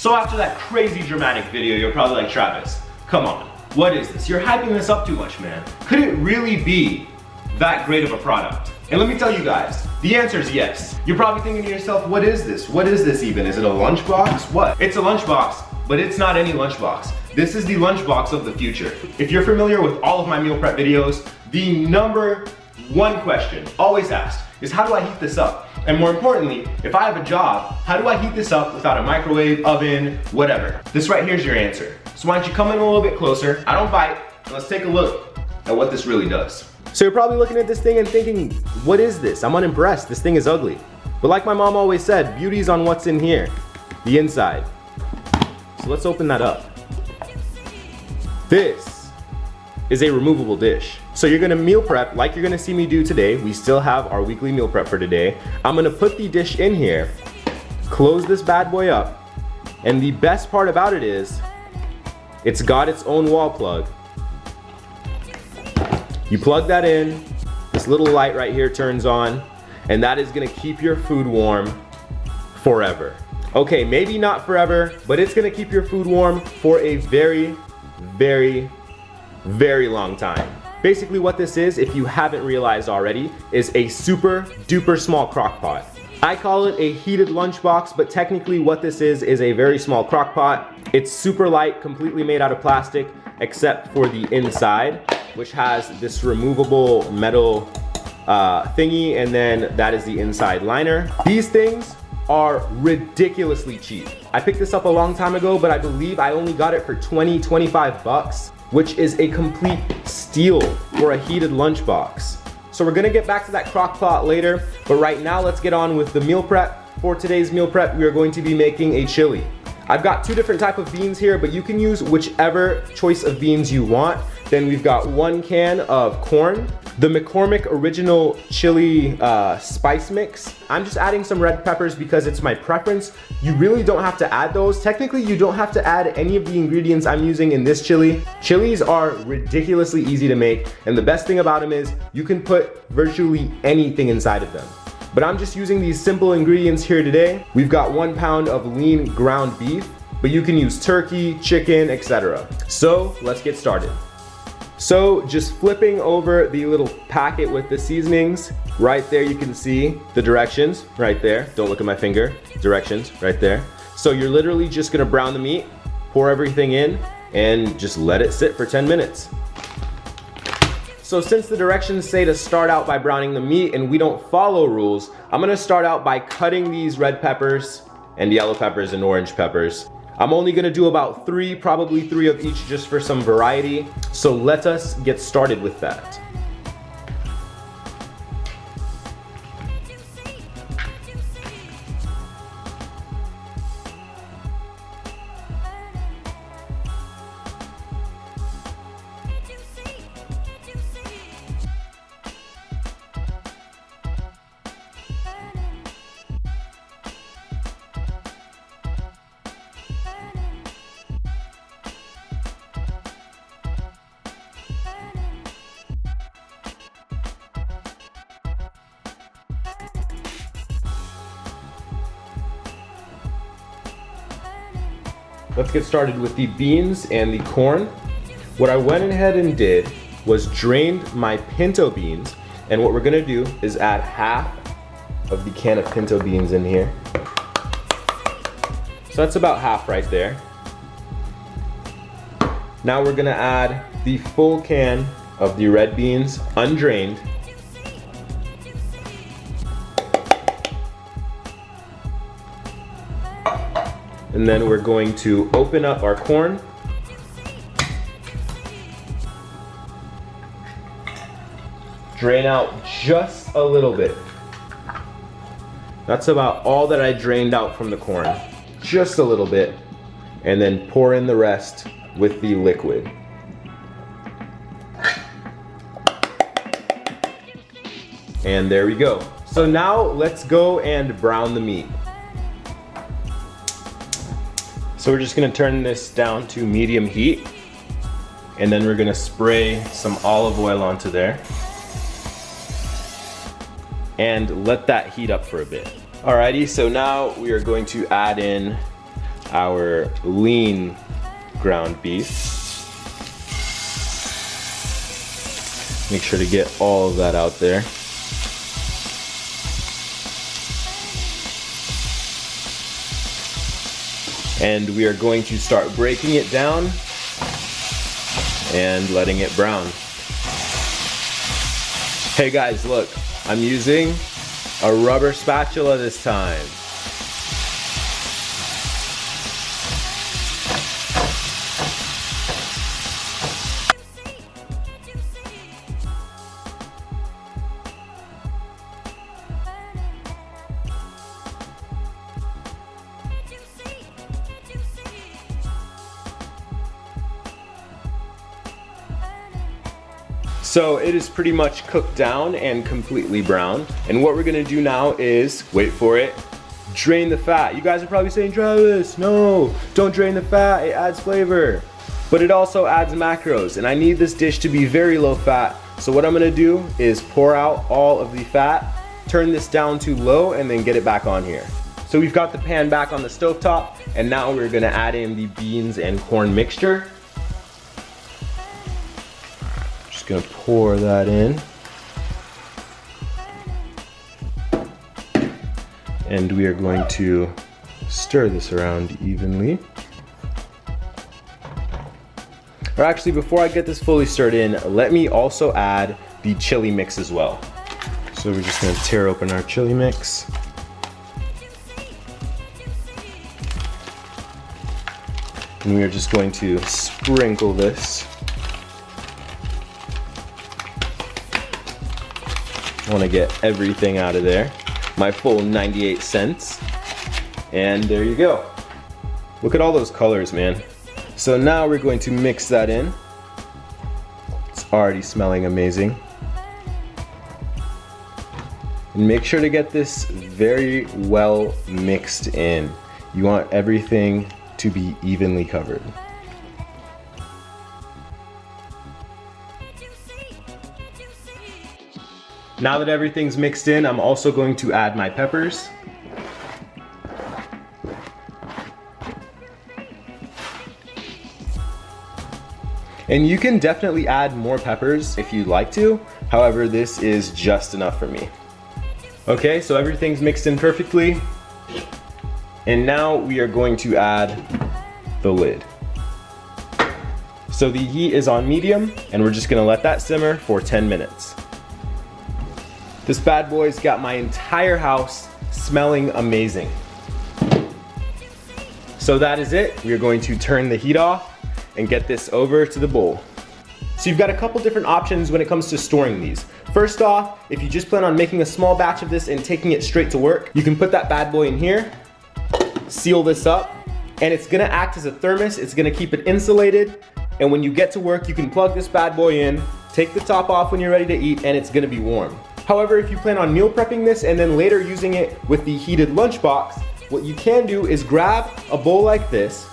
So after that crazy dramatic video, you're probably like, Travis, come on, what is this? You're hyping this up too much, man. Could it really be that great of a product? And let me tell you guys, the answer is yes. You're probably thinking to yourself, what is this? What is this even? Is it a lunchbox? What? It's a lunchbox, but it's not any lunchbox. This is the lunchbox of the future. If you're familiar with all of my meal prep videos, the number one question always asked is, how do I heat this up? And more importantly, if I have a job, how do I heat this up without a microwave, oven, whatever? This right here is your answer. So why don't you come in a little bit closer, I don't bite, and let's take a look at what this really does. So you're probably looking at this thing and thinking, what is this? I'm unimpressed, this thing is ugly. But like my mom always said, beauty's on what's in here, the inside. So let's open that up. This is a removable dish. So you're gonna meal prep like you're gonna see me do today. We still have our weekly meal prep for today. I'm gonna put the dish in here, close this bad boy up, and the best part about it is, it's got its own wall plug. You plug that in, this little light right here turns on, and that is gonna keep your food warm forever. Okay, maybe not forever, but it's gonna keep your food warm for a very, very, very long time. Basically what this is, if you haven't realized already, is a super duper small crock pot. I call it a heated lunchbox, but technically what this is a very small crock pot. It's super light, completely made out of plastic, except for the inside, which has this removable metal thingy, and then that is the inside liner. These things are ridiculously cheap. I picked this up a long time ago, but I believe I only got it for 20-25 bucks, which is a complete steal for a heated lunchbox. So we're gonna get back to that crock pot later, but right now let's get on with the meal prep. For today's meal prep, we are going to be making a chili. I've got two different types of beans here, but you can use whichever choice of beans you want. Then we've got 1 can of corn, the McCormick original chili spice mix. I'm just adding some red peppers because it's my preference. You really don't have to add those. Technically, you don't have to add any of the ingredients I'm using in this chili. Chilies are ridiculously easy to make, and the best thing about them is you can put virtually anything inside of them. But I'm just using these simple ingredients here today. We've got 1 pound of lean ground beef, but you can use turkey, chicken, etc. So let's get started. So just flipping over the little packet with the seasonings, right there you can see the directions right there. Don't look at my finger, directions right there. So you're literally just gonna brown the meat, pour everything in, and just let it sit for 10 minutes. So since the directions say to start out by browning the meat and we don't follow rules, I'm gonna start out by cutting these red peppers and yellow peppers and orange peppers. I'm only gonna do about 3, probably 3 of each just for some variety. So let us get started with that. Let's get started with the beans and the corn. What I went ahead and did was drained my pinto beans, and what we're gonna do is add half of the can of pinto beans in here. So that's about half right there. Now we're gonna add the full can of the red beans, undrained. And then we're going to open up our corn. Drain out just a little bit. That's about all that I drained out from the corn. Just a little bit. And then pour in the rest with the liquid. And there we go. So now let's go and brown the meat. So we're just gonna turn this down to medium heat, and then we're gonna spray some olive oil onto there and let that heat up for a bit. Alrighty, so now we are going to add in our lean ground beef. Make sure to get all of that out there. And we are going to start breaking it down and letting it brown. Hey guys, look, I'm using a rubber spatula this time. So it is pretty much cooked down and completely brown. And what we're gonna do now is, wait for it, drain the fat. You guys are probably saying, Travis, no, don't drain the fat, it adds flavor. But it also adds macros, and I need this dish to be very low fat. So what I'm gonna do is pour out all of the fat, turn this down to low, and then get it back on here. So we've got the pan back on the stovetop, and now we're gonna add in the beans and corn mixture. Gonna pour that in, and we are going to stir this around evenly. Or actually, before I get this fully stirred in, let me also add the chili mix as well. So we're just gonna tear open our chili mix. And we are just going to sprinkle this. I want to get everything out of there, my full 98 cents, and there you go. Look at all those colors, man. So now we're going to mix that in. It's already smelling amazing. And make sure to get this very well mixed in. You want everything to be evenly covered. Now that everything's mixed in, I'm also going to add my peppers. And you can definitely add more peppers if you'd like to. However, this is just enough for me. Okay, so everything's mixed in perfectly. And now we are going to add the lid. So the heat is on medium, and we're just gonna let that simmer for 10 minutes. This bad boy's got my entire house smelling amazing. So that is it. We are going to turn the heat off and get this over to the bowl. So you've got a couple different options when it comes to storing these. First off, if you just plan on making a small batch of this and taking it straight to work, you can put that bad boy in here, seal this up, and it's gonna act as a thermos. It's gonna keep it insulated, and when you get to work, you can plug this bad boy in, take the top off when you're ready to eat, and it's gonna be warm. However, if you plan on meal prepping this and then later using it with the heated lunchbox, what you can do is grab a bowl like this,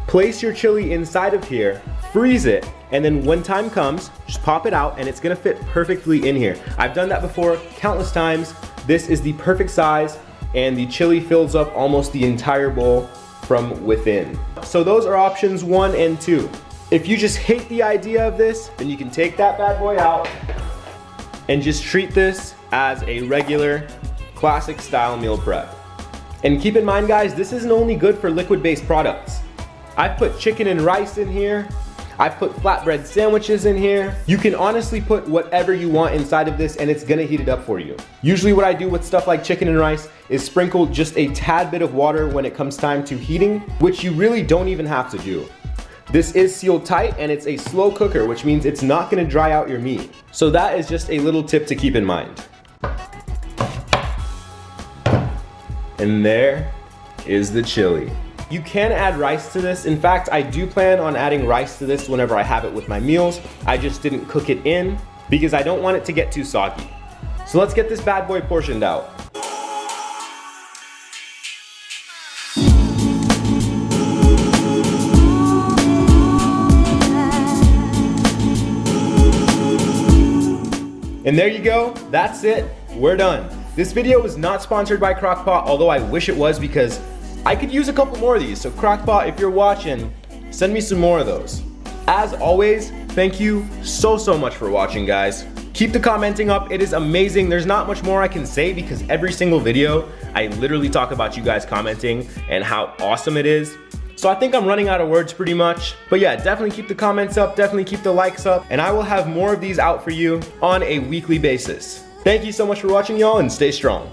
place your chili inside of here, freeze it, and then when time comes, just pop it out and it's gonna fit perfectly in here. I've done that before countless times. This is the perfect size, and the chili fills up almost the entire bowl from within. So those are options 1 and 2. If you just hate the idea of this, then you can take that bad boy out and just treat this as a regular classic style meal prep. And keep in mind, guys, this isn't only good for liquid-based products. I've put chicken and rice in here. I've put flatbread sandwiches in here. You can honestly put whatever you want inside of this and it's gonna heat it up for you. Usually what I do with stuff like chicken and rice is sprinkle just a tad bit of water when it comes time to heating, which you really don't even have to do. This is sealed tight and it's a slow cooker, which means it's not gonna dry out your meat. So that is just a little tip to keep in mind. And there is the chili. You can add rice to this. In fact, I do plan on adding rice to this whenever I have it with my meals. I just didn't cook it in because I don't want it to get too soggy. So let's get this bad boy portioned out. And there you go, that's it, we're done. This video was not sponsored by Crock-Pot, although I wish it was because I could use a couple more of these, so Crockpot, if you're watching, send me some more of those. As always, thank you so much for watching, guys. Keep the commenting up, it is amazing. There's not much more I can say because every single video, I literally talk about you guys commenting and how awesome it is. So I think I'm running out of words pretty much. But yeah, definitely keep the comments up, definitely keep the likes up, and I will have more of these out for you on a weekly basis. Thank you so much for watching, y'all, and stay strong.